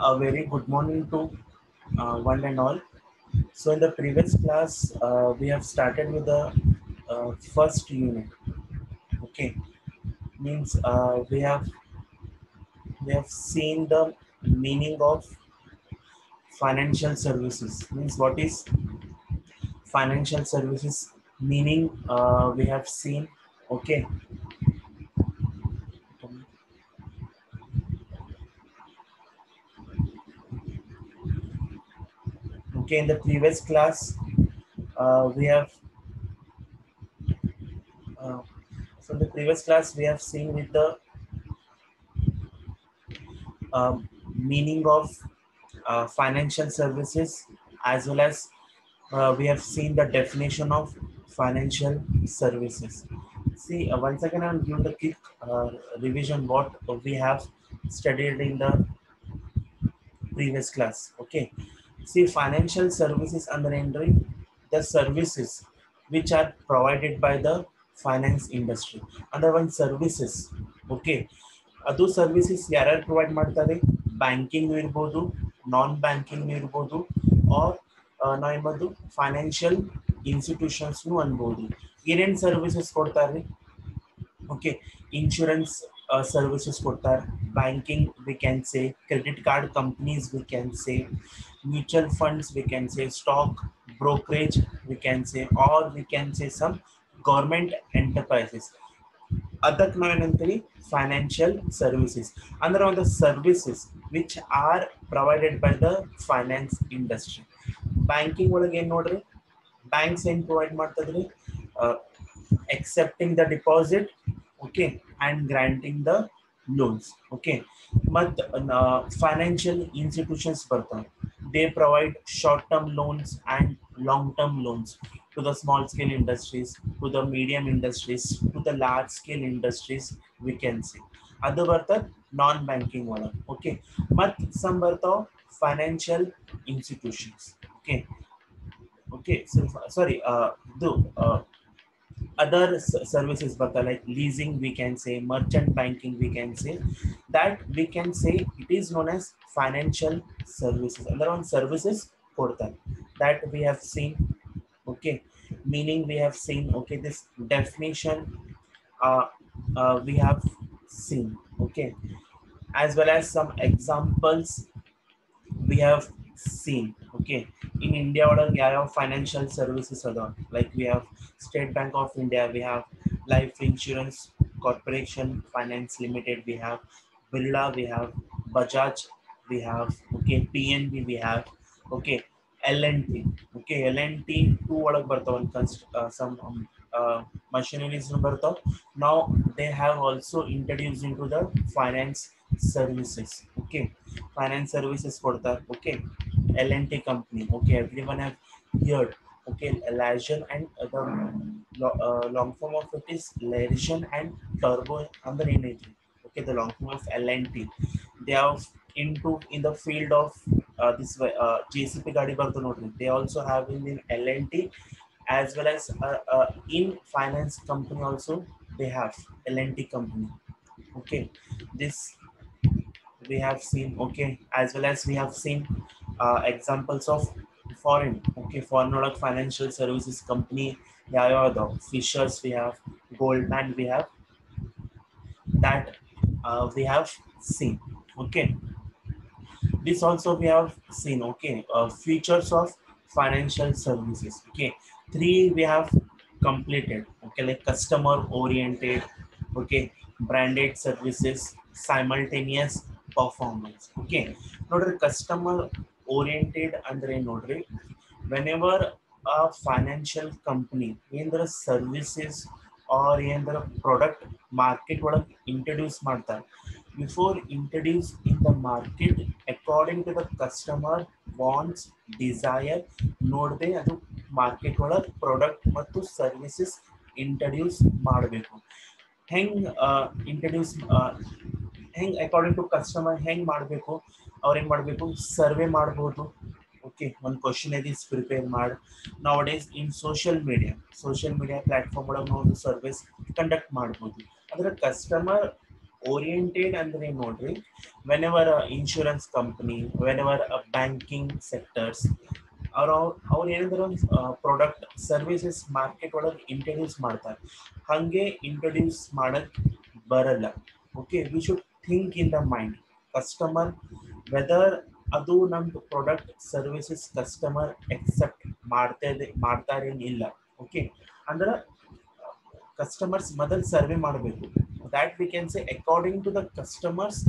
A very good morning to one and all. So in the previous class, we have started with the first unit. Okay, means we have seen the meaning of financial services. Means what is financial services? Meaning we have seen. Okay, okay. In the previous class, we have uh, so in the previous class we have seen with the meaning of financial services, as well as we have seen the definition of financial services. See, once again, I'm giving the quick revision what we have studied in the previous class. Okay, see, financial services under entering the services which are provided by the finance industry. Under one services, okay, ಅದು services ಯಾರ್ಯಾರು provide ಮಾಡ್ತಾರೆ? Banking ಇರ್ಬೋದು, non banking ಇರ್ಬೋದು, or ನಾವೇನ್ಬೋದು financial ಇನ್ಸ್ಟಿಟ್ಯೂಷನ್ಸ್ನು ಅನ್ಬೋದು. ಏನೇನು services ಕೊಡ್ತಾರೆ? ಓಕೆ, ಇನ್ಶೂರೆನ್ಸ್ ಸರ್ವಿಸಸ್ ಕೊಡ್ತಾರೆ, banking we can say, credit card companies we can say, mutual funds we can say, stock brokerage we can say, or we can say some government enterprises. ಅದಕ್ಕೆ ನಾವೇನಂತೀವಿ financial services. ಅಂದ್ರೆ ಒಂದು services which are provided by the finance industry. Banking ಒಳಗೆ ಏನು ನೋಡ್ರಿ, banks ಏನು provide ಮಾಡ್ತದ್ರಿ? accepting the deposit, okay, and granting the loans, okay. But financial institutions ಬರ್ತಾವೆ, they provide short term loans and long term loans to the small scale industries, to the medium industries, to the large scale industries, we can say. ಅದು ಬರ್ತದೆ ನಾನ್ banking ಒಳಗೆ, okay. ಮತ್ತು some ಬರ್ತಾವ financial institutions, okay. Okay, ಸಾರಿ, ಇದು other services but like leasing we can say, merchant banking we can say, that we can say it is known as financial services. Other one services portal that we have seen, okay. Meaning we have seen, okay, this definition uh, we have seen, okay, as well as some examples we have seen, okay. In India ಒಳಗೆ ಯಾವ financial services ಅದಾವ? Like we have state bank of India, we have life insurance corporation finance limited, we have Birla, we have Bajaj, we have, okay, PNB we have, okay, L&T, okay. L&T 2 ಒಳಗೆ ಬರ್ತಾವ some machineries ಬರ್ತಾವ. Now they have also introduced into the finance services, okay. Finance services ಕೊಡ್ತಾರೆ, okay. L&T company, okay, everyone have heard, okay. Lasion and the long form of it is Lasion and Turbo under energy, okay. The long form of L&T, they are into in the field of this JCP ಗಾಡಿ ಬರ್ತು ನೋಡ್ರಿ, they also have in L&T, as well as in finance company also they have L&T company, okay. This we have seen, okay, as well as we have seen examples of foreign, okay, foreign product financial services company. Yeah, Fishers we have, Goldman we have, that we have seen, okay. This also we have seen, okay. Features of financial services, okay. Three we have completed, okay, like customer oriented, okay, branded services, simultaneous performance, okay. Nodri, customer oriented andre nodri, whenever a financial company ಏನಾರ services or ಏನಾರ product market ಒಳಗೆ introduce ಮಾಡ್ತಾರೆ, before introduce in the market, according to the customer wants, desire, ನೋಡದೆ ಅದು market ಒಳಗೆ product ಮತ್ತು services introduce ಮಾಡಬೇಕು. ಹೆಂಗ್ ಇಂಟ್ರಡ್ಯೂಸ್ ಹೆಂಗ್ ಅಕಾರ್ಡಿಂಗ್ ಟು ಕಸ್ಟಮರ್ ಹೆಂಗ್ ಮಾಡಬೇಕು? ಅವ್ರು ಹೆಂಗ್ ಮಾಡಬೇಕು? ಸರ್ವೆ ಮಾಡ್ಬೋದು, ಓಕೆ. ಒಂದು ಕ್ವಶನ್ ಇದೀಸ್ ಪ್ರಿಪೇರ್ ಮಾಡಿ ನಾವು days in social media platform ಒಳಗೆ ನಾವು ಒಂದು ಸರ್ವಿಸ್ ಕಂಡಕ್ಟ್ ಮಾಡ್ಬೋದು. ಅದರ ಕಸ್ಟಮರ್ oriented ಅಂದ್ರೆ ನೋಡ್ರಿ whenever a insurance company, whenever a banking sectors ಅವ್ರು ಏನಾದ್ರು ಒಂದು ಪ್ರಾಡಕ್ಟ್ ಸರ್ವಿಸಸ್ ಮಾರ್ಕೆಟ್ ಒಳಗೆ ಇಂಟ್ರೊಡ್ಯೂಸ್ ಮಾಡ್ತಾರೆ, ಹಂಗೆ ಇಂಟ್ರೊಡ್ಯೂಸ್ ಮಾಡಕ್ ಬರಲ್ಲ. Okay, we should think in the mind customer whether ಅದು ನಮ್ದು ಪ್ರಾಡಕ್ಟ್ ಸರ್ವಿಸಸ್ ಕಸ್ಟಮರ್ ಎಕ್ಸೆಪ್ಟ್ ಮಾಡ್ತಾರೇನಿಲ್ಲ. ಓಕೆ, ಅಂದ್ರೆ ಕಸ್ಟಮರ್ಸ್ ಮೊದಲು ಸರ್ವೆ ಮಾಡಬೇಕು. That we can say according to the customers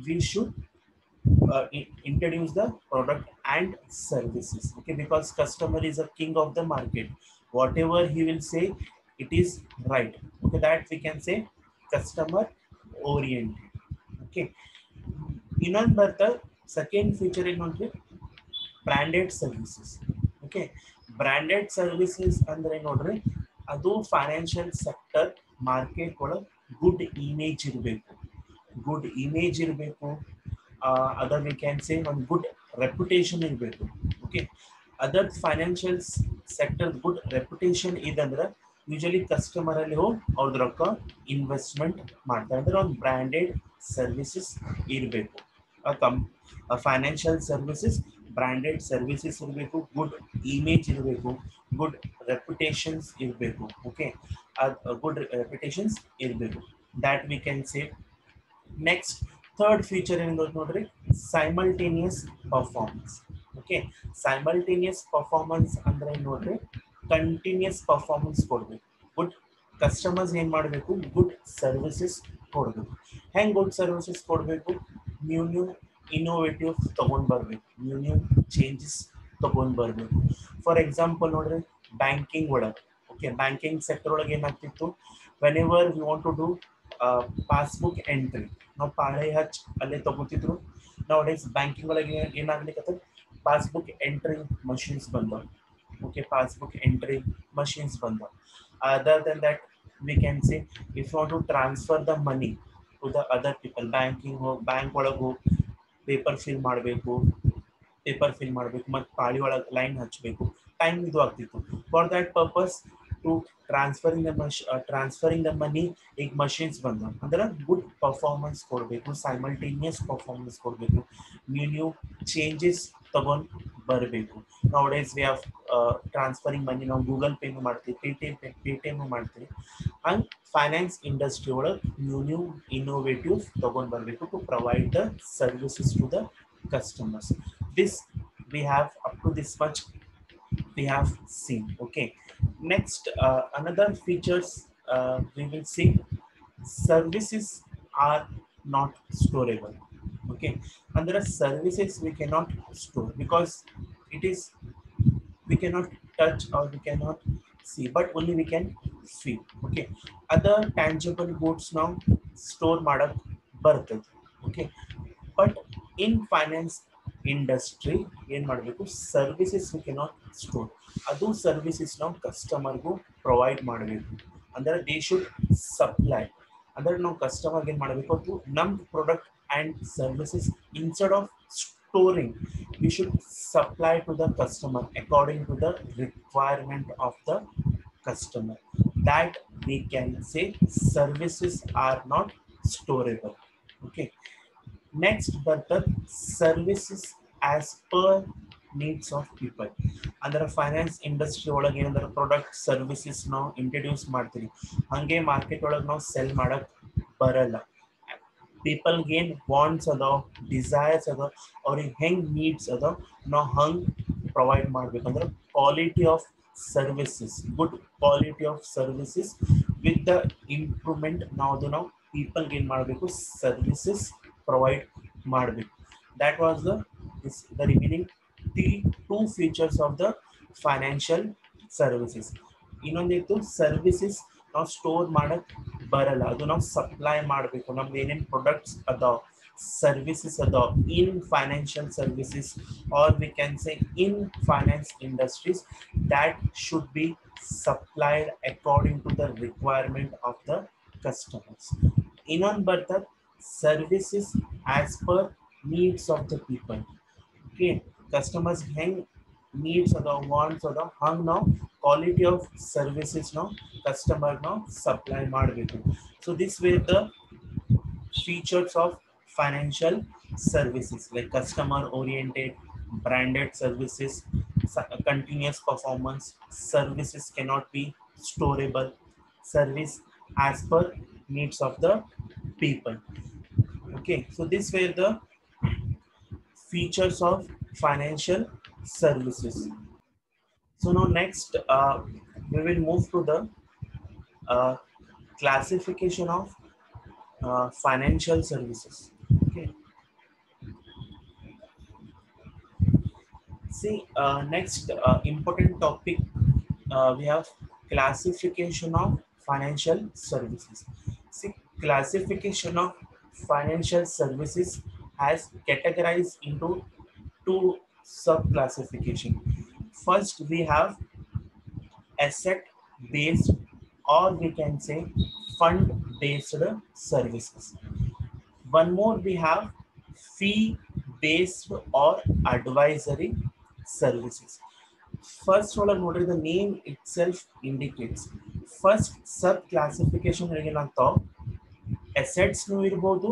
we should introduce the product and services. Okay, because customer is a king of the market. Whatever he will say, it is right. Okay, that we can say customer oriented. Okay, ಇನ್ನೊಂದು ಬರ್ತಾ second feature ಏನು ಅಂದ್ರೆ branded services. Okay, branded services ಅಂದ್ರೆ ನೋಡ್ರಿ ಅದು financial sector market ಒಳಗೆ good image ಇರಬೇಕು, good image ಇರಬೇಕು. ಅದರ್ ವಿ ಕ್ಯಾನ್ ಸೇ ಒಂದು ಗುಡ್ ರೆಪ್ಯುಟೇಷನ್ ಇರಬೇಕು. Okay, other financial sector good reputation ಇದಂದ್ರೆ ಯೂಶಲಿ ಕಸ್ಟಮರ್ ಅಲ್ಲಿ ಹೋಗಿ ಅವ್ರದ್ದು ರೊಕ್ಕ ಇನ್ವೆಸ್ಟ್ಮೆಂಟ್ ಮಾಡ್ತಾರೆ. ಅಂದ್ರೆ ಒಂದು ಬ್ರ್ಯಾಂಡೆಡ್ ಸರ್ವಿಸಸ್ ಇರಬೇಕು. ಫೈನಾನ್ಷಿಯಲ್ ಸರ್ವಿಸಸ್ ಬ್ರ್ಯಾಂಡೆಡ್ ಸರ್ವಿಸಸ್ ಇರಬೇಕು, ಗುಡ್ ಇಮೇಜ್ ಇರಬೇಕು, ಗುಡ್ ರೆಪ್ಯುಟೇಷನ್ಸ್ ಇರಬೇಕು. ಓಕೆ, ಗುಡ್ ರೆಪ್ಯುಟೇಷನ್ಸ್ ಇರಬೇಕು. That we can say. Next third feature ಏನು ನೋಡ್ರಿ, simultaneous performance. Okay, simultaneous performance ಅಂದ್ರೆ ನೋಡ್ರಿ ಕಂಟಿನ್ಯೂಸ್ ಪರ್ಫಾರ್ಮೆನ್ಸ್ ಕೊಡಬೇಕು. ಗುಡ್ ಕಸ್ಟಮರ್ಸ್ ಏನು ಮಾಡಬೇಕು, ಗುಡ್ ಸರ್ವಿಸಸ್ ಕೊಡಬೇಕು. ಹೆಂಗೆ ಗುಡ್ ಸರ್ವಿಸಸ್ ಕೊಡಬೇಕು, ನ್ಯೂ ನ್ಯೂ ಇನೋವೇಟಿವ್ ತೊಗೊಂಡು ಬರಬೇಕು, ನ್ಯೂ ನ್ಯೂ ಚೇಂಜಸ್ ತೊಗೊಂಡು ಬರಬೇಕು. ಫಾರ್ ಎಕ್ಸಾಂಪಲ್ ನೋಡ್ರಿ ಬ್ಯಾಂಕಿಂಗ್ ಒಳಗೆ, ಓಕೆ, ಬ್ಯಾಂಕಿಂಗ್ ಸೆಕ್ಟರ್ ಒಳಗೆ ಏನಾಗ್ತಿತ್ತು, whenever you want to do passbook entry ನಾವು ಪಾಳೆ ಹಚ್ಚಿ ಅಲ್ಲೇ ತಗೋತಿದ್ರು. ನಾವು ಡೇಸ್ ಬ್ಯಾಂಕಿಂಗ್ ಒಳಗೆ ಏನಾಗ್ಲಿಕ್ಕೆ ಪಾಸ್ಬುಕ್ ಎಂಟ್ರಿ ಮಷೀನ್ಸ್ ಬಂದವು. ಓಕೆ, ಪಾಸ್ಬುಕ್ ಎಂಟ್ರಿ machines ಬಂದವು. Other than that we can say if you want to transfer the money to the other people, banking ಹೋಗಿ ಬ್ಯಾಂಕ್ ಒಳಗೆ ಹೋಗಿ ಪೇಪರ್ ಫಿಲ್ ಮಾಡಬೇಕು, ಮತ್ತು ಪಾಳಿ ಒಳಗೆ ಲೈನ್ ಹಚ್ಚಬೇಕು, ಟೈಮ್ ಇದು ಆಗ್ತಿತ್ತು. For that purpose to transferring the money ಈಗ ಮಷೀನ್ಸ್ ಬಂದವು. ಅಂದ್ರೆ ಗುಡ್ ಪರ್ಫಾರ್ಮೆನ್ಸ್ ಕೊಡಬೇಕು, ಸೈಮಲ್ಟೇನಿಯಸ್ ಪರ್ಫಾರ್ಮೆನ್ಸ್ ಕೊಡಬೇಕು, ನ್ಯೂ ಚೇಂಜಸ್ ತಗೊಂಡು ಬರಬೇಕು. Nowadays we have transferring money ನಾವು ಗೂಗಲ್ ಪೇನು ಮಾಡ್ತೀವಿ, ಪೇಟಿಎಮ್ ಮಾಡ್ತೀವಿ. ಹಂಗೆ ಫೈನಾನ್ಸ್ ಇಂಡಸ್ಟ್ರಿ ಒಳಗೆ ನ್ಯೂ ಇನೋವೇಟಿವ್ ತಗೊಂಡು ಬರಬೇಕು to provide the services to the customers. This we have up to this much we have seen. Okay, next another features we will see, services are not storable. Okay, under services we cannot store because it is we cannot touch or we cannot see, but only we can feel. Okay, other tangible goods now store madak bartade. Okay, but in finance industry ಏನು ಮಾಡಬೇಕು, services we cannot store. ಅದು services ನಾವು ಕಸ್ಟಮರ್ಗೂ provide ಮಾಡಬೇಕು. ಅಂದರೆ they should supply. ಅಂದರೆ ನಾವು ಕಸ್ಟಮರ್ಗೆ ಏನು ಮಾಡಬೇಕು, ಅದು ನಮ್ಮ product and services instead of storing we should supply to the customer according to the requirement of the customer. That we can say services are not storable. Okay, next ಬರ್ತಾ services as per needs of people. ಅಂದ್ರೆ finance industry ಒಳಗೆ ಏನಂದ್ರೆ product services ನಾವು introduce ಮಾಡ್ತೀವಿ, ಹಂಗೆ market ಒಳಗೆ ನಾವು cell ಮಾಡಕ್ ಬರಲ್ಲ. ಪೀಪಲ್ಗೆ ಏನು ವಾಂಟ್ಸ್ ಅದಾವ, ಡಿಸೈರ್ಸ್ ಅದಾವ, ಅವ್ರಿಗೆ ಹೆಂಗೆ ನೀಡ್ಸ್ ಅದಾವ ನಾವು ಹಂಗೆ ಪ್ರೊವೈಡ್ ಮಾಡ್ಬೇಕಂದ್ರೆ quality of services, good quality of services with the improvement ನಾವು people gain ಮಾಡಬೇಕು, services provide ಮಾಡಬೇಕು. That was the remaining two features of the financial services. ಇನ್ನೊಂದಿತ್ತು ಸರ್ವಿಸಸ್ ನಾವು ಸ್ಟೋರ್ ಮಾಡಕ್ ಬರಲ್ಲ, ಅದು ನಾವು ಸಪ್ಲೈ ಮಾಡಬೇಕು. ನಮ್ದು ಏನೇನು ಪ್ರಾಡಕ್ಟ್ಸ್ ಅದಾವ, services adopt in financial services, or we can say in finance industries, that should be supplied according to the requirement of the customers. In on birth services as per needs of the people. Okay, customers hang needs or the wants or the hung now quality of services now customer now supply ಮಾಡಬೇಕು. So this way the features of financial services like customer oriented, branded services, continuous performance, services cannot be storable, service as per needs of the people. Okay, so these were the features of financial services. So now next, we will move to the uh, classification of financial services. Okay. See, next important topic, we have classification of financial services. See, classification of financial services has categorized into two sub classification. First, we have asset based, or we can say fund based services. One more, we have fee based or advisory services. First ಒಳಗೆ ನೋಡ್ರಿ, the name itself indicates first sub classification ಏನಾಗ್ತಾವ, assets ನು ಇರಬಹುದು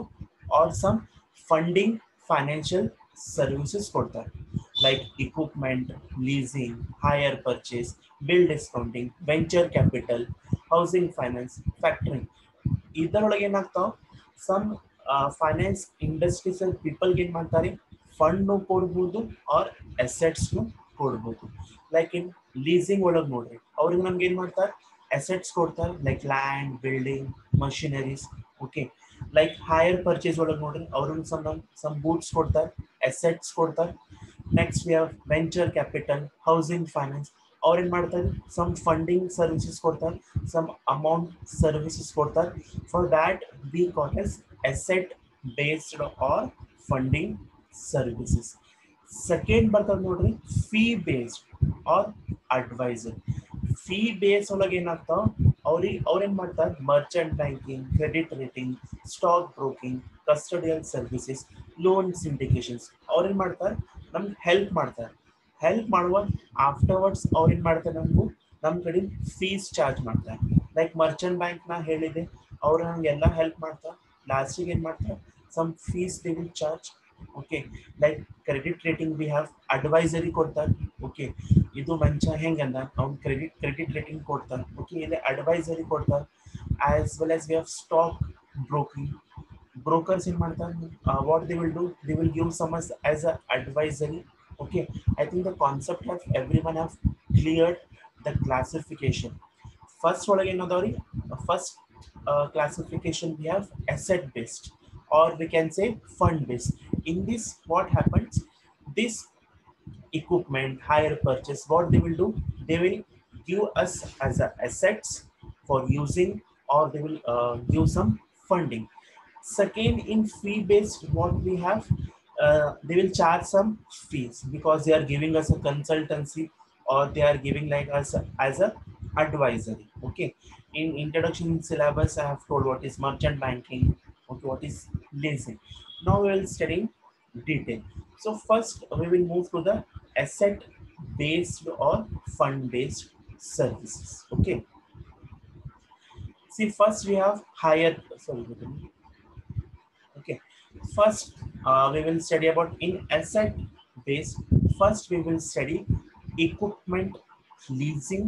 or some funding financial services ಕೊಡ್ತಾರೆ, like equipment, leasing, hire purchase, bill discounting, venture capital, housing finance, factoring. ಇದರೊಳಗೆ ಏನಾಗ್ತಾವ, some finance industries ಅಲ್ಲಿ people ಏನ್ ಮಾಡ್ತಾರೆ, ಫಂಡ್ ಕೊಡ್ಬೋದು ಆರ್ ಅಸೆಟ್ಸ್ ಕೊಡ್ಬೋದು. ಲೈಕ್ ಇನ್ ಲೀಸಿಂಗ್ ಒಳಗೆ ನೋಡ್ರಿ, ಅವ್ರಿಗೆ ನಮ್ಗೆ ಏನ್ ಮಾಡ್ತಾರೆ, ಅಸೆಟ್ಸ್ ಕೊಡ್ತಾರೆ like land, building, machineries. Okay, like hire purchase ಒಳಗೆ ನೋಡ್ರಿ, ಅವ್ರಿಗೆ ಸಮ್ ಗೂಡ್ಸ್ ಕೊಡ್ತಾರೆ, ಅಸೆಟ್ಸ್ ಕೊಡ್ತಾರೆ. Next we have venture capital, housing finance, ಅವ್ರು ಏನು ಮಾಡ್ತಾರೆ, ಸಮ್ ಫಂಡಿಂಗ್ ಸರ್ವಿಸಸ್ ಕೊಡ್ತಾರೆ, ಸಮ್ ಅಮೌಂಟ್ ಸರ್ವಿಸಸ್ ಕೊಡ್ತಾರೆ. For that we call as asset based R funding services. Second ಬರ್ತದೆ ನೋಡ್ರಿ, fee based or adviser. Fee base ಒಳಗೆ ಏನಾಗ್ತಾವ, ಅವ್ರೇನ್ ಮಾಡ್ತಾರೆ, merchant banking, credit rating, stock broking, custodial services, loan syndications. ಅವ್ರೇನ್ ಮಾಡ್ತಾರೆ, ನಮ್ಗೆ ಹೆಲ್ಪ್ ಮಾಡ್ತಾರೆ. ಹೆಲ್ಪ್ ಮಾಡುವ ಆಫ್ಟರ್ವರ್ಡ್ಸ್ ಅವ್ರು ಏನು ಮಾಡ್ತಾರೆ, ನಮ್ಮ ಕಡೆ ಫೀಸ್ ಚಾರ್ಜ್ ಮಾಡ್ತಾರೆ. ಲೈಕ್ ಮರ್ಚೆಂಟ್ ಬ್ಯಾಂಕ್ ನಾ ಹೇಳಿದೆ, ಅವ್ರು ನಮ್ಗೆಲ್ಲ ಹೆಲ್ಪ್ ಮಾಡ್ತಾರೆ, ಲಾಸ್ಟಿಗೆ ಏನು ಮಾಡ್ತಾರೆ, some fees they will charge. Okay, like credit rating we have advisory ಕೊಡ್ತಾರೆ. ಓಕೆ, ಇದು ಮಂಚ ಹೆಂಗಂದ ಅವ್ನು ಕ್ರೆಡಿಟ್ ರೇಟಿಂಗ್ ಕೊಡ್ತಾರೆ. ಓಕೆ, ಇಲ್ಲಿ ಅಡ್ವೈಸರಿ ಕೊಡ್ತಾರೆ. As well as we have stock broking. Brokers in Martha, what they will do, they will give some as a advisory. Okay, I think the concept of everyone have cleared the classification. First one again, first classification we have asset based, or we can say fund based. In this, what happens, this equipment hire purchase, what they will do, they will give us as a assets for using, or they will give some funding. Second, in fee based, what we have, they will charge some fees because they are giving us a consultancy, or they are giving like us as a advisory. Okay, in introduction syllabus I have told what is merchant banking, okay, what is leasing. Now we will study detail. So first we will move to the asset based or fund based services. Okay, see, first we have higher, sorry, okay, first we will study about in asset based. First we will study equipment leasing,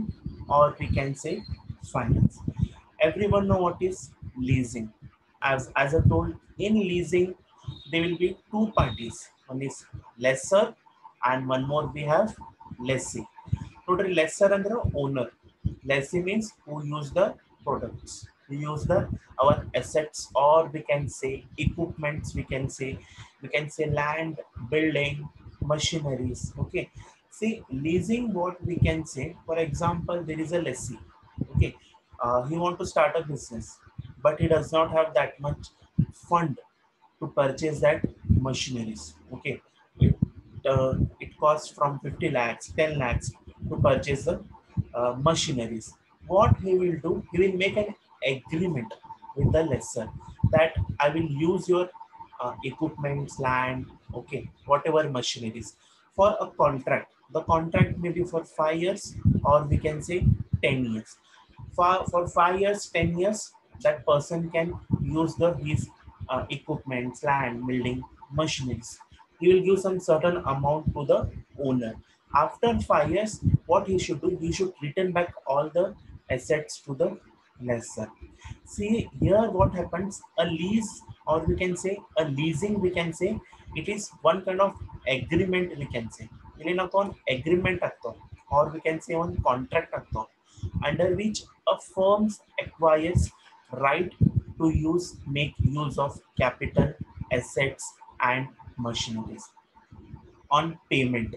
or we can say finance. Everyone know what is leasing. As I told, in leasing there will be two parties. One is lessor and one more we have lessee. Totally lessor and the owner. Lessee means who use the products, we use the our assets, or we can say equipments, we can say land, building, machineries. Okay, see, leasing, what we can say, for example, there is a lessee. Okay, he want to start a business, but he does not have that much fund to purchase that machineries. Okay, it costs from 50 lakhs, 10 lakhs to purchase the machineries. What he will do, he will make an agreement with the lessor that I will use your equipments, land, okay, whatever machineries, for a contract. The contract may be for 5 years, or we can say 10 years. For 5 years, 10 years, that person can use the his equipment, land, building, machineries. He will give some certain amount to the owner. After 5 years, what he should do? He should return back all the assets to the lessor. See here what happens, a lease, or we can say a leasing, we can say it is one kind of agreement, we can say. ಇಲ್ಲಿ ನಾವು ಒಂದು agreement ಆಗ್ತಾವ, or we can say one contract ಆಗ್ತಾವ, under which a firm acquires right to make use of capital, assets and machineries on payment.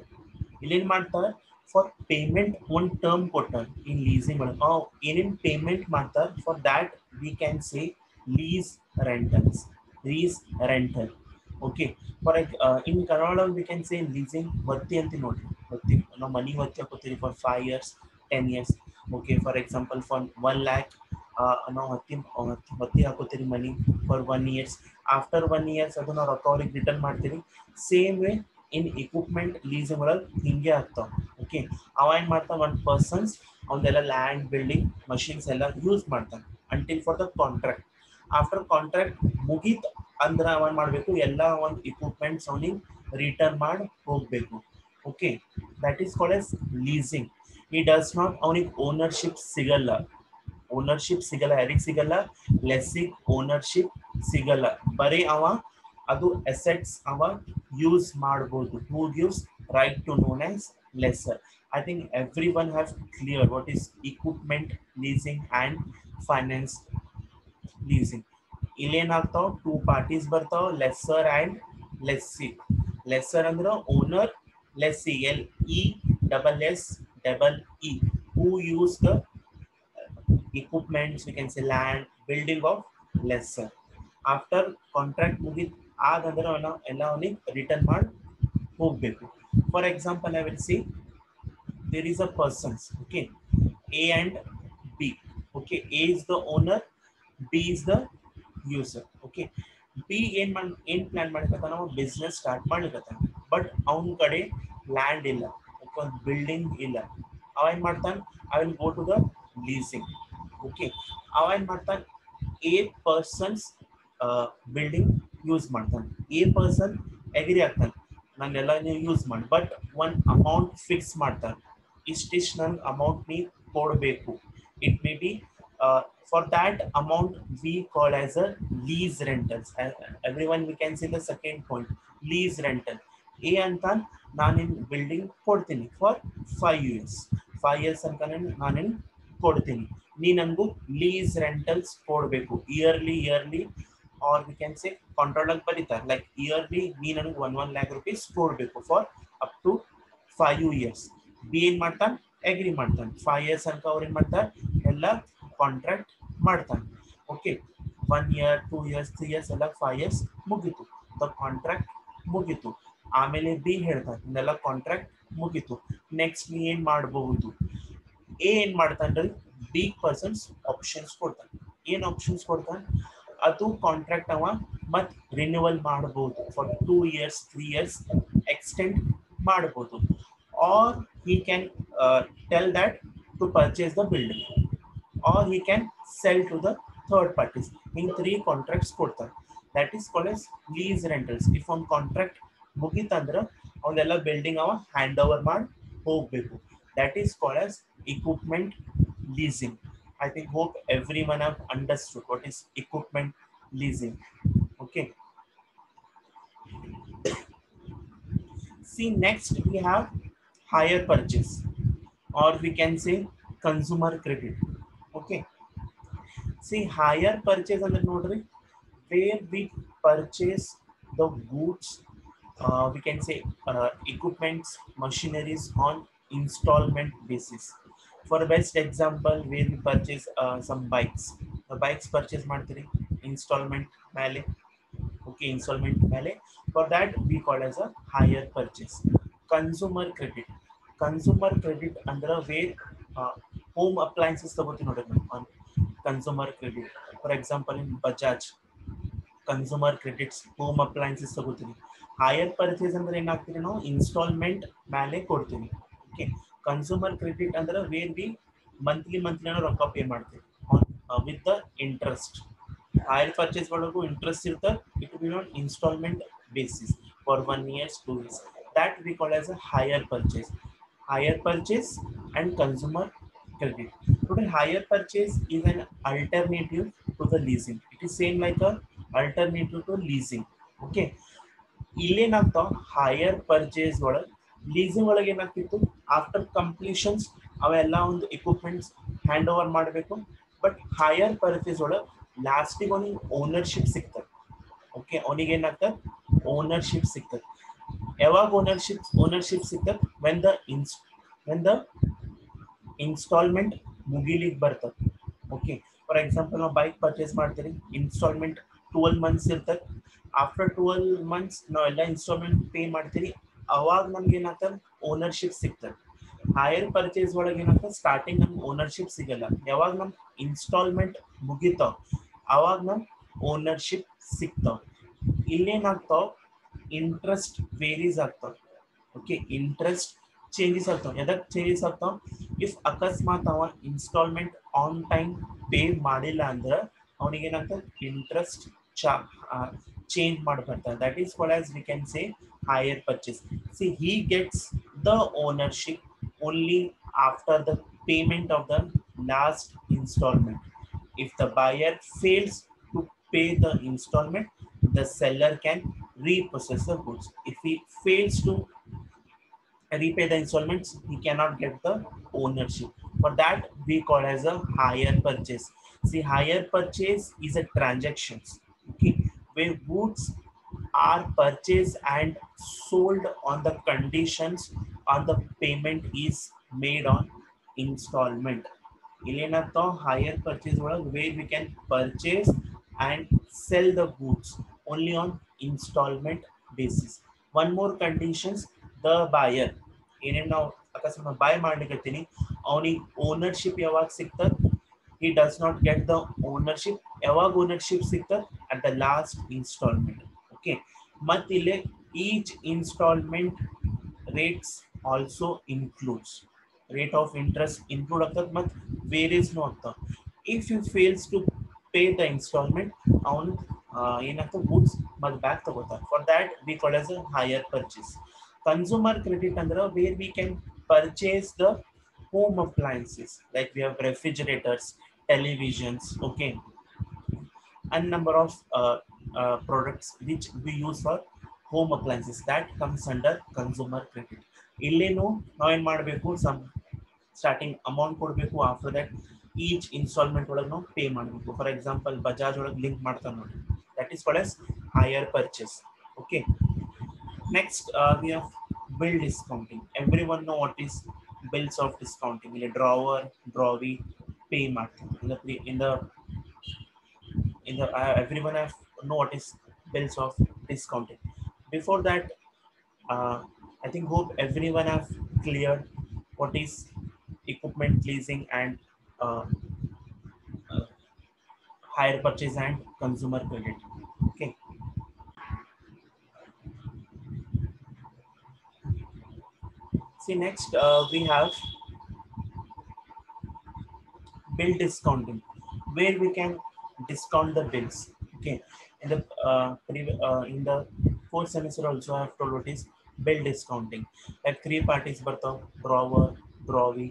ಇಲ್ಲೇನ್ ಮಾಡ್ತಾರೆ, for payment ಒಂದು term ಕೊಟ್ಟಾರ ಇನ್ leasing ಒಳಗೆ ಏನೇನು ಪೇಮೆಂಟ್ ಮಾಡ್ತಾರೆ, for that we can say lease rentals, lease rental. Okay, for in Kannada we can say leasing ವತ್ತಿ ಅಂತ ನೋಡ್ರಿ, ವತ್ತಿ ನಾವು ಮನಿ ವತ್ತಿ ಹಾಕೋತೀವಿ for 5 years 10 years. Okay, for example for 1 lakh ನಾವು ವತ್ತಿ ಹಾಕೋತೀರಿ money for 1 years. After 1 years ಅದು ನಾವು ರೊಕ್ಕ ಅವ್ರಿಗೆ ರಿಟರ್ನ್ ಮಾಡ್ತೀವಿ. Same way in equipment leasing ಒಳಗೆ ಹಿಂಗೆ ಆಗ್ತಾವ. ಓಕೆ, ಅವ ಏನು ಮಾಡ್ತಾವ, ಒಂದು ಪರ್ಸನ್ಸ್ ಅವನ್ನೆಲ್ಲ ಲ್ಯಾಂಡ್, ಬಿಲ್ಡಿಂಗ್, ಮಷಿನ್ಸ್ ಎಲ್ಲ ಯೂಸ್ ಮಾಡ್ತಾನೆ until for the contract. After contract ಮುಗೀತ್ ಅಂದ್ರೆ ಅವ ಮಾಡಬೇಕು, ಎಲ್ಲ ಒಂದು ಇಕ್ವಿಪ್ಮೆಂಟ್ಸ್ ಅವನಿಗೆ ರಿಟರ್ನ್ ಮಾಡಿ ಹೋಗಬೇಕು. Okay, that is called as leasing. He does not, ಅವನಿಗೆ ಓನರ್ಶಿಪ್ ಸಿಗಲ್ಲ. ಓನರ್ಶಿಪ್ ಸಿಗಲ್ಲ, ಯಾರಿಗೆ ಸಿಗಲ್ಲ? ಲೆಸ್ಸಿಗ್ ಓನರ್ಶಿಪ್ ಸಿಗಲ್ಲ. ಬರೀ ಅವ ಅದು ಅಸೆಟ್ಸ್ ಅವ ಯೂಸ್ ಮಾಡಬಹುದು. Who gives right to known as lessor. I think every one have clear what is equipment leasing and finance leasing. ಇಲ್ಲೇನಾಗ್ತಾವ, ಟೂ ಪಾರ್ಟೀಸ್ ಬರ್ತಾವ, ಲೆಸರ್ ಆ್ಯಂಡ್ ಲೆಸ್ಸಿ. ಲೆಸರ್ ಅಂದ್ರೆ owner, lessee LESSEE, who use the equipments, we can say land, building of lessor. After contract ಮುಗಿದ ಆದಂದ್ರೆ ಎಲ್ಲ ಅವನಿಗೆ return ಮಾಡಿ ಹೋಗಬೇಕು. For example I will see there is a persons, okay, A and B. Okay, A is the owner, B is the user. Okay, B ಏನ್ plan ಮಾಡ್ಕತ್ತಾನ, ನಾವು business start ಮಾಡ್ಲಿಕತ್ತಾನ, but ಅವನ ಕಡೆ land ಇಲ್ಲ, ಒಂದು ಬಿಲ್ಡಿಂಗ್ ಇಲ್ಲ. ಅವ ಏನ್ ಮಾಡ್ತಾನೆ, I will go to the leasing. Okay, ಅವ ಏನ್ ಮಾಡ್ತಾನೆ, A ಪರ್ಸನ್ಸ್ ಬಿಲ್ಡಿಂಗ್ ಯೂಸ್ ಮಾಡ್ತಾನೆ. A ಪರ್ಸನ್ ಅಗ್ರಿ ಆಗ್ತಾನೆ, ನಾನೆಲ್ಲ ನೀವು ಯೂಸ್ ಮಾಡಿ, ಬಟ್ ಒಂದು ಅಮೌಂಟ್ ಫಿಕ್ಸ್ ಮಾಡ್ತಾನೆ, ಇಷ್ಟಿಷ್ಟು ನನ್ಗೆ ಅಮೌಂಟ್ ನೀವು ಕೊಡಬೇಕು. It may be for that amount we call as a lease rentals. Everyone we can see the second point, lease rental. A ಅಂತ ನಾನಿನ್ ಬಿಲ್ಡಿಂಗ್ ಕೊಡ್ತೀನಿ ಫಾರ್ 5 years. 5 years ಅಂತ ನಾನಿನ್ ಕೊಡ್ತೀನಿ, ನೀ ನನಗೂ ಲೀಸ್ ರೆಂಟಲ್ಸ್ ಕೊಡಬೇಕು yearly. Or we can say contract ಅಲ್ಲಿ ಬರೀತಾರೆ, ಲೈಕ್ ಇಯರ್ಲಿ ನೀ ನನಗೆ 1 lakh rupees ಕೊಡಬೇಕು for up to 5 years. B ಏನ್ ಮಾಡ್ತಾನೆ, ಅಗ್ರಿ ಮಾಡ್ತಾನೆ. 5 years ತನಕ ಅವ್ರು ಏನ್ ಮಾಡ್ತಾರೆ, ಎಲ್ಲ ಕಾಂಟ್ರಾಕ್ಟ್ ಮಾಡ್ತಾನೆ. ಓಕೆ, 1 year 2 years 3 years ಎಲ್ಲ 5 years ಮುಗೀತು, ದ ಕಾಂಟ್ರಾಕ್ಟ್ ಮುಗೀತು. ಆಮೇಲೆ ಬಿ ಹೇಳ್ತಾನೆ, ಇದೆಲ್ಲ ಕಾಂಟ್ರಾಕ್ಟ್ ಮುಗೀತು, ನೆಕ್ಸ್ಟ್ ನೀ ಏನ್ ಮಾಡಬಹುದು. ಎ ಏನ್ ಮಾಡ್ತಾನೆ, ಬಿ ಪರ್ಸನ್ಸ್ ಆಪ್ಷನ್ಸ್ ಕೊಡ್ತಾನೆ. ಏನ್ ಆಪ್ಷನ್ಸ್ ಕೊಡ್ತಾನೆ, ಅದು ಕಾಂಟ್ರಾಕ್ಟ್ ಅವ ಮತ್ ರಿನ್ಯೂವಲ್ ಮಾಡಬಹುದು ಫಾರ್ 2 years 3 years ಎಕ್ಸ್ಟೆಂಡ್ ಮಾಡಬಹುದು. Or he can tell that to purchase the building, or he can sell to the third parties. In 3 contracts ಕೊಡ್ತಾರೆ, that is called as lease rentals. if on contract ಮುಗಿತಂದ್ರೆ ಅವನ್ನೆಲ್ಲ building ಅವ hand over ಮಾಡಿ ಹೋಗ್ಬೇಕು. that is called as equipment leasing. I think hope everyone have understood what is equipment leasing. Okay, see next we have hire purchase, or we can say consumer credit. Okay, see hire purchase ಅಂದ್ರೆ ನೋಡ್ರಿ, where we purchase the goods, we can say equipments, machineries on installment basis. For best example, where we purchase some bikes, the bikes purchase ಮಾಡ್ತೀರಿ installment ಮೇಲೆ. Okay, installment ಮೇಲೆ, for that we call as a hire purchase. Consumer credit ಅಂದ್ರೆ where home appliances ತಗೋತೀವಿ ನೋಡ್ರಿ on consumer credit. For example, in Bajaj consumer credits home appliances ತಗೋತೀವಿ. Higher purchase ಅಂದ್ರೆ ಏನಾಗ್ತೀವಿ, ನಾವು instalment ಮೇಲೆ ಕೊಡ್ತೀವಿ. ಓಕೆ, ಕನ್ಸ್ಯೂಮರ್ ಕ್ರೆಡಿಟ್ ಅಂದ್ರೆ ವೇರ್ ವಿ ಮಂತ್ಲಿ ರೊಕ್ಕ ಪೇ ಮಾಡ್ತೀವಿ with the interest. higher purchase ಒಳಗೂ interest ಇರ್ತದೆ. It will be on installment basis for 1 year, 2 years. That we call as a higher purchase. Higher purchase and consumer credit. Today higher purchase is an alternative to the leasing. It is same like a alternative to leasing. Okay. ಇಲ್ಲೇನಾಗ್ತಾವ hire purchase ಒಳಗೆ leasing ಒಳಗೆ ಏನಾಗ್ತಿತ್ತು after completions ಅವೆಲ್ಲ ಒಂದು equipments hand over ಮಾಡಬೇಕು. But hire purchase ಒಳಗೆ ಲಾಸ್ಟಿಗೆ ಅವನಿಗೆ ಓನರ್ಶಿಪ್ ಸಿಗ್ತದೆ. ಓಕೆ, ಅವನಿಗೆ ಏನಾಗ್ತದೆ ಓನರ್ಶಿಪ್ ಸಿಗ್ತದೆ. ಯಾವಾಗ ಓನರ್ಶಿಪ್ ಸಿಗ್ತದೆ ವೆನ್ ದ ಇನ್ಸ್ಟಾಲ್ಮೆಂಟ್ ಮುಗಿಲಿಕ್ಕೆ ಬರ್ತದೆ. ಓಕೆ, ಫಾರ್ ಎಕ್ಸಾಂಪಲ್ ನಾವು ಬೈಕ್ ಪರ್ಚೇಸ್ ಮಾಡ್ತೀರಿ, ಇನ್ಸ್ಟಾಲ್ಮೆಂಟ್ 12 months ಇರ್ತದೆ. ಆಫ್ಟರ್ 12 months ನಾವೆಲ್ಲ ಇನ್ಸ್ಟಾಲ್ಮೆಂಟ್ ಪೇ ಮಾಡ್ತೀರಿ, ಅವಾಗ ನಮ್ಗೆ ಏನಾಗ್ತದೆ ಓನರ್ಶಿಪ್ ಸಿಗ್ತದೆ. ಹೈಯರ್ ಪರ್ಚೇಸ್ ಒಳಗೆ ಏನಾಗ್ತದೆ ಸ್ಟಾರ್ಟಿಂಗ್ ನಮ್ಗೆ ಓನರ್ಶಿಪ್ ಸಿಗಲ್ಲ. ಯಾವಾಗ ನಮ್ ಇನ್ಸ್ಟಾಲ್ಮೆಂಟ್ ಮುಗಿತಾವ ಅವಾಗ ನಮ್ ಓನರ್ಶಿಪ್ ಸಿಗ್ತಾವ. ಇಲ್ಲೇನಾಗ್ತಾವ ಇಂಟ್ರೆಸ್ಟ್ ವೇರೀಸ್ ಆಗ್ತಾವ. ಓಕೆ, ಇಂಟ್ರೆಸ್ಟ್ ಚೇಂಜಸ್ ಆಗ್ತಾವ. ಎದಕ್ಕೆ ಚೇಂಜಸ್ ಆಗ್ತಾವ? ಇಫ್ ಅಕಸ್ಮಾತ್ ಅವ ಇನ್ಸ್ಟಾಲ್ಮೆಂಟ್ ಆನ್ ಟೈಮ್ ಪೇ ಮಾಡಿಲ್ಲ ಅಂದ್ರೆ ಅವನಿಗೆ ಏನಾಗ್ತದೆ ಇಂಟ್ರೆಸ್ಟ್ change ಮಾಡ್ಕೊಳ್ತಾರೆ. That is called as we can say higher purchase. See, he gets the ownership only after the payment of the last installment. If the buyer fails to pay the installment, the seller can repossess the goods. If he fails to repay the installments, he cannot get the ownership. For that we call as a higher purchase. See, higher purchase is a transactions, okay, where goods are purchased and sold on the conditions or the payment is made on installment. Ilenatho higher purchase where we can purchase and sell the goods only on installment basis. One more conditions, the buyer ಏನೇನು ನಾವು ಅಕಸ್ಮಾತ್ by ಮಾಡ್ಲಿಕ್ಕೆ ಅವನಿಗೆ ownership ಯಾವಾಗ ಸಿಗ್ತದೆ? he does not get the ownership. ಯಾವಾಗ ownership ಸಿಗ್ತದೆ? at the last installment. Okay, ಮತ್ತೆ ಇಲ್ಲಿ each installment rates also includes rate of interest include ಆಗ್ತದೆ ಮತ್ತು ವೇರಿಯಸ್ನು ಆಗ್ತವೆ. if you fails to pay the installment ಅವನು ಏನಾಗ್ತದೆ goods ಮತ್ತೆ ಬ್ಯಾಕ್ ತಗೋತಾರೆ. for that we call as a higher purchase. Consumer credit ಅಂದ್ರೆ where we can purchase the home appliances, like we have refrigerators, televisions, okay, and number of products which we use for home appliances, that comes under consumer credit. ಇಲ್ಲೇನು ನಾವೇನ್ ಮಾಡಬೇಕು, some starting amount ಕೊಡಬೇಕು. After that each instalment ಒಳಗೆ ನಾವು pay ಮಾಡಬೇಕು. For example Bajaj ಒಳಗೆ link ಮಾಡ್ತಾರೆ ನೋಡಿ, that is called as higher purchase. Okay, next we have bill discounting. Everyone know what is bills of discounting. In a drawer, drawee, pay martin. In the everyone have know what is bills of discounting. Before that, I think hope everyone have cleared what is equipment leasing and uh, uh, higher purchase and consumer credit. Okay. See, next we have bill discounting, where we can discount the bills. Okay, in the in the fourth semester also I have told what is bill discounting. Like three parties ಬರ್ತಾವ: drawer, drawee,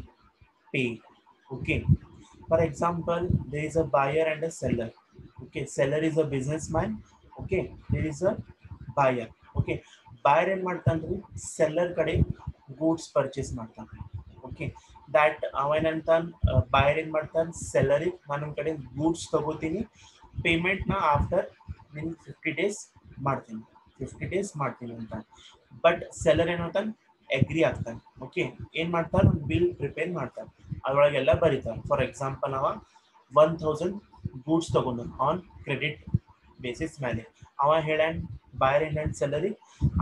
pay. Okay, for example, there is a buyer and a seller. Okay, seller is a businessman. Okay, there is a buyer. Okay, buyer ಏನ್ ಮಾಡ್ತಾನ್ರಿ, seller ಕಡೆ goods purchase ಮಾಡ್ತಾನೆ. Okay, that ಅವನಂತ ಬೈರ್ ಏನ್ ಮಾಡ್ತಾನೆ, ಸೆಲ್ಲರಿಗೆ ನಾನು ನಿಮ್ಮ ಕಡೆ goods ತಗೋತೀನಿ, ಪೇಮೆಂಟ್ನ after ನಿನ್ 50 days ಮಾಡ್ತೀನಿ, 50 days ಮಾಡ್ತೀನಿ ಅಂತ. ಬಟ್ ಸೆಲ್ಲರ್ ಏನ್ ಮಾಡ್ತಾನೆ, ಅಗ್ರಿ ಆಗ್ತಾನೆ. ಓಕೆ, ಏನ್ ಮಾಡ್ತಾನೆ, ಒಂದು ಬಿಲ್ ಪ್ರಿಪೇರ್ ಮಾಡ್ತಾನೆ, ಅದ್ರೊಳಗೆಲ್ಲ ಬರೀತಾನೆ. ಫಾರ್ ಎಕ್ಸಾಂಪಲ್ ಅವ 1000 ಗೂಡ್ಸ್ ತಗೊಂಡು ಆನ್ ಕ್ರೆಡಿಟ್ ಬೇಸಿಸ್ ಮೇಲೆ ಅವ ಹೇಳನ್, ಬೈರ್ ಏನ್ ಸೆಲ್ಲರಿ,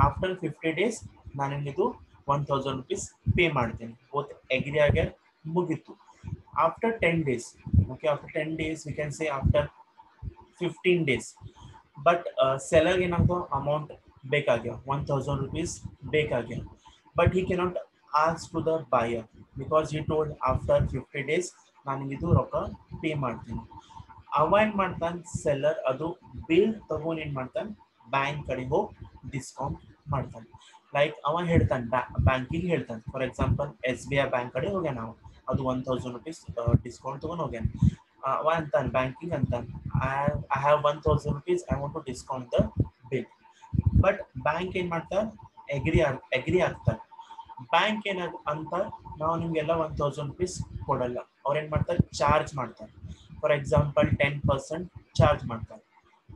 ಆಫ್ಟರ್ 50 days ನಾನು ನಿಮಗಿದು 1000 rupees ಪೇ ಮಾಡ್ತೀನಿ. ಬೋತ್ ಅಗ್ರಿ ಆಗ್ಯಾರ, ಮುಗೀತು. After 10 days, okay, after 10 days we can say after 15 days, but seller ಏನಾಗ್ತಾವ ಅಮೌಂಟ್ ಬೇಕಾಗ್ಯಾವ, 1000 rupees ಬೇಕಾಗ್ಯಾವ. But he cannot ask to the buyer because he told after 50 days ನಾನು ಇದು ರೊಕ್ಕ ಪೇ ಮಾಡ್ತೀನಿ. ಅವ ಏನ್ ಮಾಡ್ತಾನೆ ಸೆಲ್ಲರ್ ಅದು ಬಿಲ್ ತಗೊಂಡ್ ಏನ್ ಮಾಡ್ತಾನೆ ಬ್ಯಾಂಕ್ ಕಡೆ ಹೋಗಿ ಡಿಸ್ಕೌಂಟ್ ಮಾಡ್ತಾನೆ. ಲೈಕ್ ಅವ ಹೇಳ್ತಾನೆ ಬ್ಯಾಂಕಿಗೆ ಹೇಳ್ತಾನೆ, ಫಾರ್ ಎಕ್ಸಾಂಪಲ್ SBI ಬ್ಯಾಂಕ್ ಕಡೆ ಹೋಗ್ಯಾನ ನಾವು, ಅದು 1000 rupees ಡಿಸ್ಕೌಂಟ್ ತಗೊಂಡ್ ಹೋಗ್ಯಾನ. ಅವ ಅಂತಾನೆ ಬ್ಯಾಂಕಿಂಗ್ ಅಂತಾನೆ, I have 1000 rupees, I want to discount the bill. But bank ಏನ್ ಮಾಡ್ತಾರೆ, ಅಗ್ರಿ ಆಗ್ತಾರೆ. ಬ್ಯಾಂಕ್ ಏನಾಗ ಅಂತ ನಾವು ನಿಮ್ಗೆಲ್ಲ 1000 rupees ಕೊಡಲ್ಲ, ಅವ್ರೇನ್ ಮಾಡ್ತಾರೆ ಚಾರ್ಜ್ ಮಾಡ್ತಾರೆ. ಫಾರ್ ಎಕ್ಸಾಂಪಲ್ 10% ಚಾರ್ಜ್ ಮಾಡ್ತಾರೆ.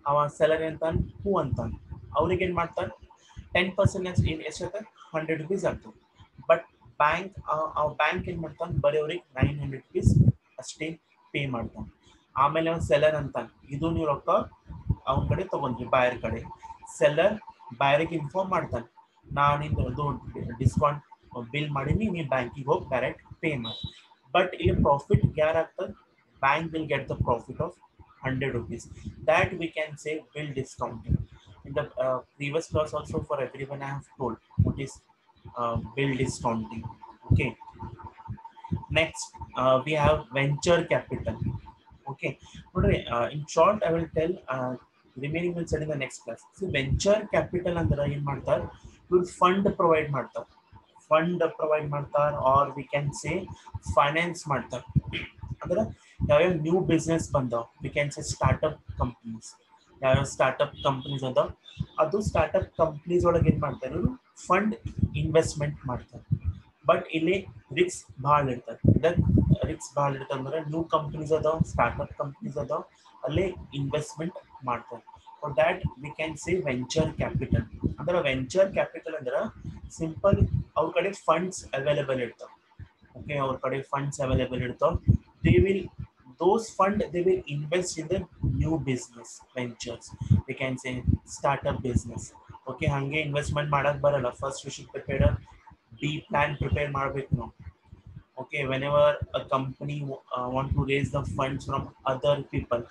ಅವ ಸೆಲರಿ ಅಂತಾನೆ ಹೂ ಅಂತಾನೆ, ಅವ್ರಿಗೆ ಏನ್ ಮಾಡ್ತಾರೆ 10% ಎಷ್ಟಾಗ್ತದೆ 100 rupees ಆಗ್ತದೆ. ಬಟ್ ಬ್ಯಾಂಕ್ ಏನ್ ಮಾಡ್ತಾನೆ ಬರೀ ಅವ್ರಿಗೆ 900 rupees ಅಷ್ಟೇ ಪೇ ಮಾಡ್ತಾನೆ. ಆಮೇಲೆ ಅವ್ನು ಸೆಲ್ಲರ್ ಅಂತಾನೆ ಇದು ನೀವು ರೊಕ್ಕ ಅವನ ಕಡೆ ತಗೊಂಡ್ರಿ ಬಾಯರ್ ಕಡೆ. ಸೆಲ್ಲರ್ ಬಾಯರಿಗೆ ಇನ್ಫಾರ್ಮ್ ಮಾಡ್ತಾನೆ, ನಾನಿಂದು ಡಿಸ್ಕೌಂಟ್ ಬಿಲ್ ಮಾಡೀನಿ, ನೀವು ಬ್ಯಾಂಕಿಗೆ ಹೋಗಿ ಡೈರೆಕ್ಟ್ ಪೇ ಮಾಡಿ. ಬಟ್ ಇಲ್ಲಿ profit ಯಾರಾಗ್ತದೆ, bank will get the profit of 100 rupees. That we can say bill discounting. In the previous class also for everyone I have told what is bill discounting. Okay. Next we have venture capital. Okay. In short I will tell remaining will study in the next class. So venture capital ಅಂದ್ರೆ ಏನ್ ಮಾಡ್ತಾರೆ, ಇವ್ರು fund provide ಮಾಡ್ತಾರೆ, or we can say finance ಮಾಡ್ತಾರೆ. ಅಂದ್ರೆ ಯಾವ್ಯಾವ new business ಬಂದಾವ, V can say startup companies. ಯಾವ್ಯಾವ ಸ್ಟಾರ್ಟ್ಅಪ್ ಕಂಪ್ನೀಸ್ ಅದಾವ, ಅದು ಸ್ಟಾರ್ಟ್ಅಪ್ ಕಂಪ್ನೀಸ್ ಒಳಗೆ ಏನ್ ಮಾಡ್ತಾರೆ ಇವರು ಫಂಡ್ ಇನ್ವೆಸ್ಟ್ಮೆಂಟ್ ಮಾಡ್ತಾರೆ. ಬಟ್ ಇಲ್ಲಿ ರಿಸ್ಕ್ ಭಾಳ ಇರ್ತದೆ. ಇದಕ್ಕೆ ರಿಸ್ಕ್ ಭಾಳ ಇರ್ತದೆ ಅಂದ್ರೆ ನ್ಯೂ ಕಂಪ್ನೀಸ್ ಅದಾವ, ಸ್ಟಾರ್ಟ್ಅಪ್ ಕಂಪ್ನೀಸ್ ಅದಾವ, ಅಲ್ಲೇ ಇನ್ವೆಸ್ಟ್ಮೆಂಟ್ ಮಾಡ್ತಾರೆ. For that we can say venture capital. ಅಂದ್ರೆ ವೆಂಚರ್ ಕ್ಯಾಪಿಟಲ್ ಅಂದ್ರೆ ಸಿಂಪಲ್ ಅವ್ರ ಕಡೆ ಫಂಡ್ಸ್ ಅವೈಲೇಬಲ್ ಇರ್ತಾವೆ. ಓಕೆ, ಅವ್ರ ಕಡೆ ಫಂಡ್ಸ್ ಅವೈಲೇಬಲ್ ಇರ್ತಾವೆ. they will those fund they will invest in the new business ventures, we can say startup business. Okay, hange investment madak barala, first we should prepare a B plan, prepare ಮಾಡಬೇಕು ನಾವು. Okay, whenever a company want to raise the funds from other people,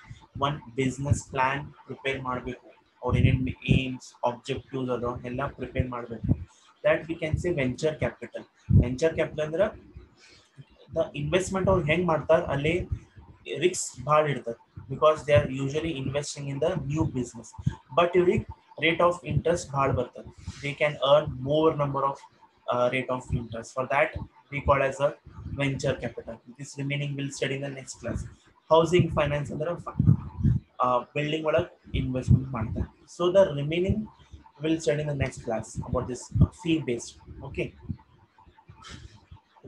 one business plan prepare ಮಾಡಬೇಕು, or ಏನೇನ್ aims objectives ಅದ ಎಲ್ಲ prepare ಮಾಡಬೇಕು. that we can say venture capital. venture capital ಅಂದ್ರೆ the investment ಅವ್ರು ಹೆಂಗ್ ಮಾಡ್ತಾರೆ ಅಲ್ಲಿ ರಿಸ್ಕ್ ಭಾಳ ಇರ್ತದೆ, because they are usually investing in the new business. But ಇವ್ರಿಗೆ ರೇಟ್ ಆಫ್ ಇಂಟ್ರೆಸ್ಟ್ ಭಾಳ ಬರ್ತದೆ, they can earn more number of rate of interest. For that we call as a venture capital. This remaining will study in the next class. Housing finance ಅಂದ್ರೆ building ಒಳಗೆ investment ಮಾಡ್ತಾರೆ. So the remaining will study in the next class about this fee based. Okay,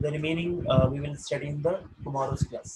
the remaining we will study in the tomorrow's class.